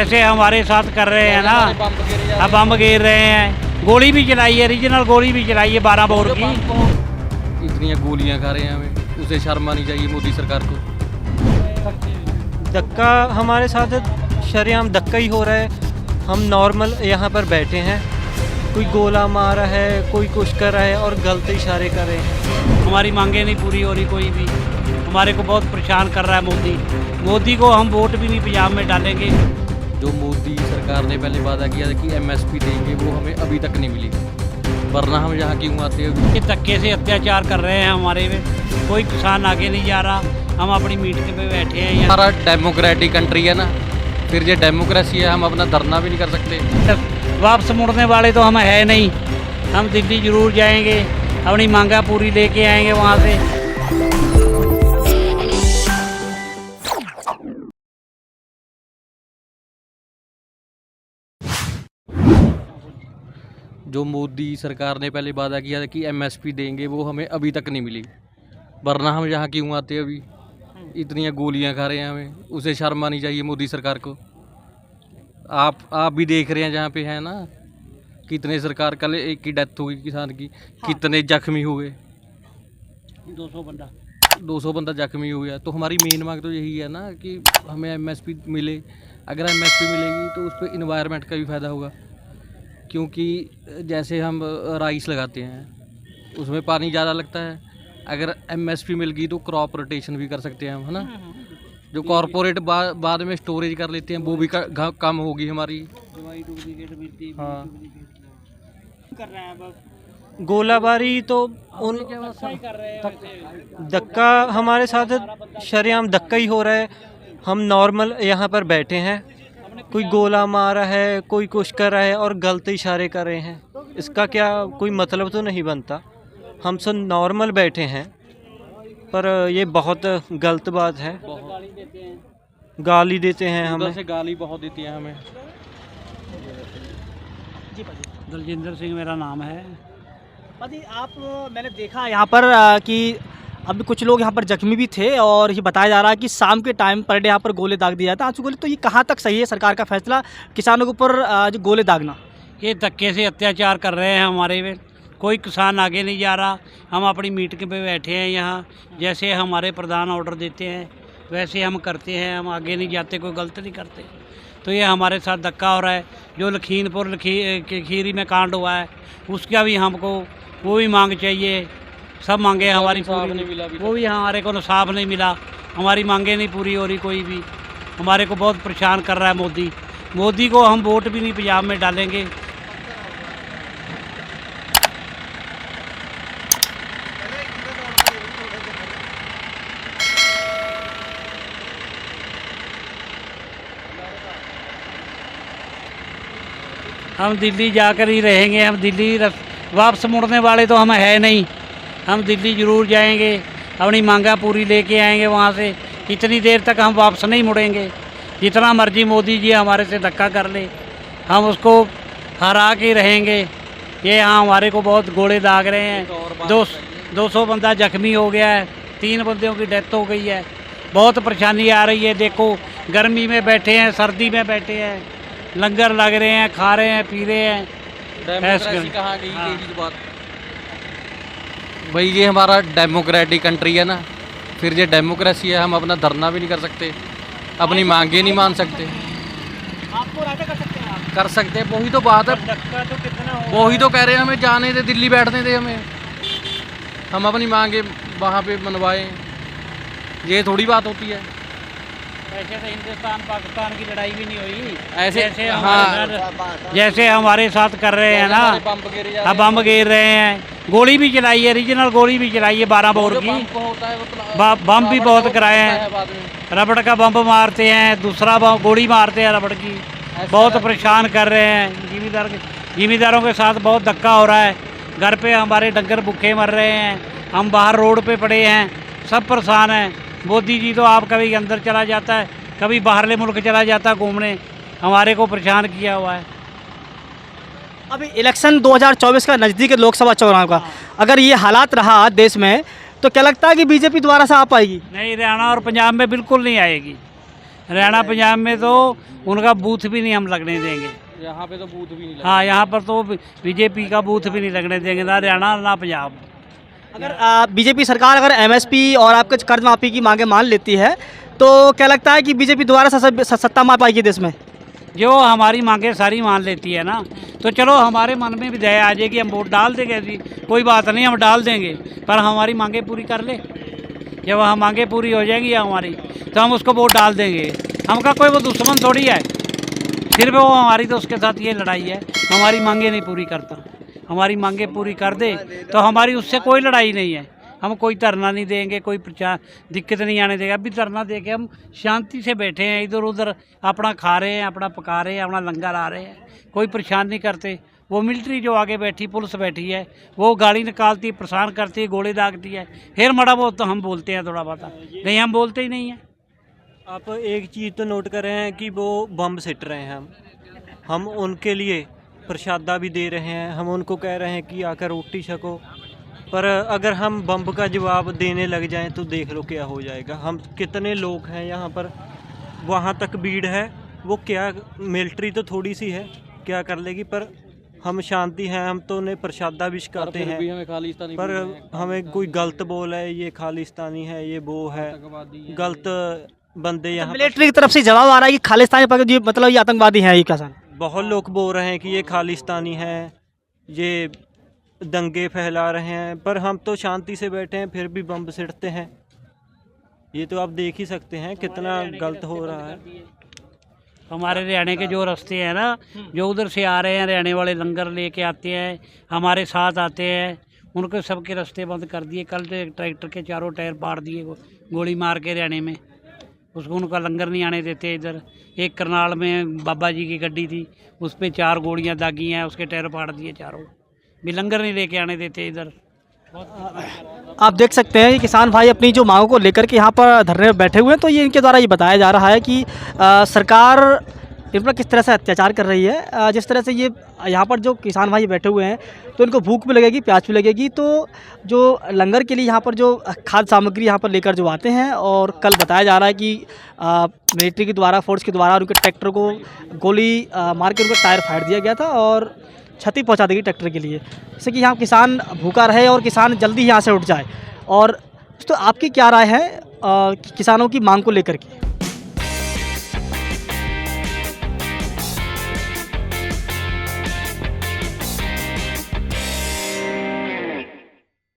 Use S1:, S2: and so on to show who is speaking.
S1: जैसे हमारे साथ कर रहे हैं ना, अब बम गिर रहे हैं, गोली भी चलाई है, रीजनल गोली भी चलाई है 12 बोर की।
S2: इतनी गोलियां खा रहे हैं हमें, उसे शर्म आनी चाहिए मोदी सरकार को।
S3: धक्का हमारे साथ शरेआम धक्का ही हो रहा है। हम नॉर्मल यहाँ पर बैठे हैं, कोई गोला मार रहा है, कोई कुछ कर रहा है और गलत इशारे कर रहे हैं।
S1: हमारी मांगे नहीं पूरी हो रही कोई भी, हमारे को बहुत परेशान कर रहा है मोदी। मोदी को हम वोट भी नहीं पंजाब में डालेंगे।
S2: जो मोदी सरकार ने पहले वादा किया था कि MSP देंगे, वो हमें अभी तक नहीं मिली, वरना हम यहाँ क्यों आते हैं।
S1: ये धक्के से अत्याचार कर रहे हैं हमारे में, कोई किसान आगे नहीं जा रहा। हम अपनी मीटिंग पे बैठे हैं यहाँ।
S2: हमारा डेमोक्रेटिक कंट्री है ना, फिर ये डेमोक्रेसी है, हम अपना धरना भी नहीं कर सकते।
S1: वापस मुड़ने वाले तो हम है नहीं, हम दिल्ली जरूर जाएंगे, अपनी मांगा पूरी लेके आएंगे वहाँ से।
S2: जो मोदी सरकार ने पहले वादा किया था कि MSP देंगे, वो हमें अभी तक नहीं मिली, वरना हम यहाँ क्यों आते हैं। अभी इतनी गोलियां खा रहे हैं हमें, उसे शर्म आनी चाहिए मोदी सरकार को। आप भी देख रहे हैं जहाँ पे है ना, कितने सरकार कल एक की डेथ हो गई किसान की, कितने जख्मी हुए, 200 बंदा जख्मी हो गया। तो हमारी मेन मांग तो यही है ना कि हमें MSP मिले। अगर MSP मिलेगी तो उस पर इन्वायरमेंट का भी फ़ायदा होगा, क्योंकि जैसे हम राइस लगाते हैं उसमें पानी ज़्यादा लगता है। अगर MSP मिल गई तो क्रॉप रोटेशन भी कर सकते हैं हम, है ना। जो कॉरपोरेट बाद में स्टोरेज कर लेते हैं, वो भी कम होगी हमारी। हाँ,
S3: गोलाबारी तो उन धक्का हमारे साथ शरेआम धक्का ही हो रहा है। हम नॉर्मल यहाँ पर बैठे हैं, कोई गोला मार रहा है, कोई कुछ कर रहा है और गलत इशारे कर रहे हैं। इसका क्या कोई मतलब तो नहीं बनता। हम सब नॉर्मल बैठे हैं, पर ये बहुत गलत बात है। गाली देते हैं हमें,
S2: से गाली बहुत देती है हमें।
S1: दलजिंदर सिंह मेरा नाम है।
S4: मैंने देखा यहाँ पर कि अभी कुछ लोग यहाँ पर जख्मी भी थे और ये बताया जा रहा है कि शाम के टाइम पर डे यहाँ पर गोले दाग दिया जाता है। आंसू गोले, तो ये कहाँ तक सही है सरकार का फैसला किसानों के ऊपर जो गोले दागना?
S1: ये धक्के से अत्याचार कर रहे हैं हमारे में, कोई किसान आगे नहीं जा रहा। हम अपनी मीटिंग पे बैठे हैं यहाँ, जैसे हमारे प्रधान ऑर्डर देते हैं वैसे हम करते हैं, हम आगे नहीं जाते, कोई गलत नहीं करते। तो ये हमारे साथ धक्का हो रहा है। जो लखीमपुर खीरी में कांड हुआ है उसका भी हमको वो भी मांग चाहिए। सब मांगे हमारी पूरी नहीं मिला, वो भी हमारे को इंसाफ नहीं मिला। हमारी मांगे नहीं पूरी हो रही कोई भी, हमारे को बहुत परेशान कर रहा है मोदी। मोदी को हम वोट भी नहीं पंजाब में डालेंगे। हम दिल्ली जाकर ही रहेंगे, हम दिल्ली वापस मुड़ने वाले तो हम है नहीं, हम दिल्ली ज़रूर जाएंगे, अपनी मांगा पूरी लेके आएंगे वहाँ से। इतनी देर तक हम वापस नहीं मुड़ेंगे। जितना मर्जी मोदी जी हमारे से धक्का कर ले, हम उसको हरा के रहेंगे। ये यहाँ हमारे को बहुत गोले दाग रहे हैं। 200 बंदा जख्मी हो गया है, 3 बंदों की डेथ हो गई है। बहुत परेशानी आ रही है। देखो, गर्मी में बैठे हैं, सर्दी में बैठे हैं, लंगर लग रहे हैं, खा रहे हैं, पी रहे हैं।
S2: डेमोक्रेसी कहाँ गई? यही बात भाई, ये हमारा डेमोक्रेटिक कंट्री है ना, फिर ये डेमोक्रेसी है, हम अपना धरना भी नहीं कर सकते, अपनी मांगे नहीं मान सकते।
S4: आपको राजा कर सकते हैं आप?
S2: कर सकते हैं, वही तो बात है।
S4: धक्का तो कितना
S2: वही तो कह रहे हैं, हमें जाने दे, दिल्ली बैठने दे हमें, हम अपनी मांगे वहाँ पे मनवाएं। ये थोड़ी बात होती है।
S1: ऐसे तो हिंदुस्तान पाकिस्तान की लड़ाई भी नहीं हुई।
S2: ऐसे
S1: जैसे हमारे साथ कर रहे हैं ना, अब बम गिर रहे हैं, गोली भी चलाई है, रीजनल गोली भी चलाई है 12 बोर की। बम भी बहुत कराए हैं, रबड़ का बम मारते हैं, दूसरा बम गोली मारते हैं रबड़ की। बहुत परेशान कर रहे हैं। जिमीदारों के साथ बहुत धक्का हो रहा है। घर पे हमारे डंगर भूखे मर रहे हैं, हम बाहर रोड पे पड़े हैं, सब परेशान हैं। मोदी जी तो आप कभी अंदर चला जाता है, कभी बाहरले मुल्क चला जाता है घूमने, हमारे को परेशान किया हुआ है।
S4: अभी इलेक्शन 2024 का नज़दीक है, लोकसभा चुनाव का। अगर ये हालात रहा देश में तो क्या लगता है कि बीजेपी दोबारा से आ पाएगी?
S1: नहीं, हरियाणा और पंजाब में बिल्कुल नहीं आएगी। हरियाणा पंजाब में तो उनका बूथ भी नहीं हम लगने देंगे।
S2: यहाँ पे तो बूथ भी नहीं लगा।
S1: हाँ, यहाँ पर तो बीजेपी का बूथ भी नहीं लगने देंगे, ना हरियाणा ना पंजाब।
S4: अगर बीजेपी सरकार अगर एमएसपी और आपके कर्ज माफी की मांगे मान लेती है तो क्या लगता है कि बीजेपी दोबारा सत्ता मा पाएगी देश में?
S1: जो हमारी मांगे सारी मान लेती है ना, तो चलो हमारे मन में भी दया आ जाएगी, हम वोट डाल देंगे, ऐसी कोई बात नहीं, हम डाल देंगे, पर हमारी मांगे पूरी कर ले। जब वह मांगे पूरी हो जाएंगी हमारी तो हम उसको वोट डाल देंगे। हमका कोई वो दुश्मन थोड़ी है, सिर्फ वो हमारी तो उसके साथ ये लड़ाई है, हमारी मांगे नहीं पूरी करता। हमारी मांगे पूरी कर दे तो हमारी उससे कोई लड़ाई नहीं है। हम कोई धरना नहीं देंगे, कोई दिक्कत नहीं आने देगा। अभी धरना दे के हम शांति से बैठे हैं, इधर उधर अपना खा रहे हैं, अपना पका रहे हैं, अपना लंगर आ रहे हैं, कोई परेशान नहीं करते। वो मिलिट्री जो आगे बैठी, पुलिस बैठी है, वो गाड़ी निकालती है, परेशान करती है, गोले दागती है, फिर मड़ा बहुत तो हम बोलते हैं थोड़ा बहुत, नहीं हम बोलते ही नहीं हैं।
S3: आप एक चीज़ तो नोट कर रहे हैं कि वो बम सिट रहे हैं, हम उनके लिए प्रसादा भी दे रहे हैं, हम उनको कह रहे हैं कि आकर रोटी छको, पर अगर हम बम का जवाब देने लग जाएं तो देख लो क्या हो जाएगा। हम कितने लोग हैं यहाँ पर, वहाँ तक भीड़ है, वो क्या मिलिट्री तो थोड़ी सी है, क्या कर लेगी, पर हम शांति हैं, हम तो उन्हें प्रसादा भी छकाते हैं,
S2: भी हमें खालिस्तानी
S3: पर हमें कोई गलत बोल है, ये खालिस्तानी है, ये वो है, गलत बंदे यहाँ
S4: मिलिट्री की तरफ से जवाब आ रहा है कि खालिस्तानी पकड़ ये मतलब ये आतंकवादी हैं, ये क्या?
S3: बहुत लोग बोल रहे हैं कि ये खालिस्तानी है, ये दंगे फैला रहे हैं, पर हम तो शांति से बैठे हैं, फिर भी बम सिड़ते हैं। ये तो आप देख ही सकते हैं कितना गलत हो रहा है।
S1: हमारे हरियाणा के जो रास्ते हैं ना, जो उधर से आ रहे हैं, हरियाणा वाले लंगर लेके आते हैं, हमारे साथ आते हैं, उनके सबके रास्ते बंद कर दिए। कल तो एक ट्रैक्टर के चारों टायर फाड़ दिए गोली मार के हरियाणा में, उसको उनका लंगर नहीं आने देते इधर। एक करनाल में बाबा जी की गड्डी थी, उस पर 4 गोलियां दागी हैं, उसके टायर फाड़ दिए चारों, भी लंगर नहीं लेके आने देते इधर।
S4: आप देख सकते हैं कि किसान भाई अपनी जो मांगों को लेकर के यहाँ पर धरने में बैठे हुए हैं। तो ये इनके द्वारा ये बताया जा रहा है कि सरकार इन पर किस तरह से अत्याचार कर रही है। जिस तरह से ये यहाँ पर जो किसान भाई बैठे हुए हैं तो इनको भूख भी लगेगी, प्यास भी लगेगी, तो जो लंगर के लिए यहाँ पर जो खाद्य सामग्री यहाँ पर लेकर जो आते हैं, और कल बताया जा रहा है कि मिलिट्री के द्वारा, फोर्स के द्वारा उनके ट्रैक्टर को गोली मार के उनको टायर फाड़ दिया गया था और क्षति पहुँचा देगी ट्रैक्टर के लिए, जिससे कि यहाँ किसान भूखा रहे और किसान जल्दी यहाँ से उठ जाए। और तो आपकी क्या राय है किसानों की मांग को लेकर के?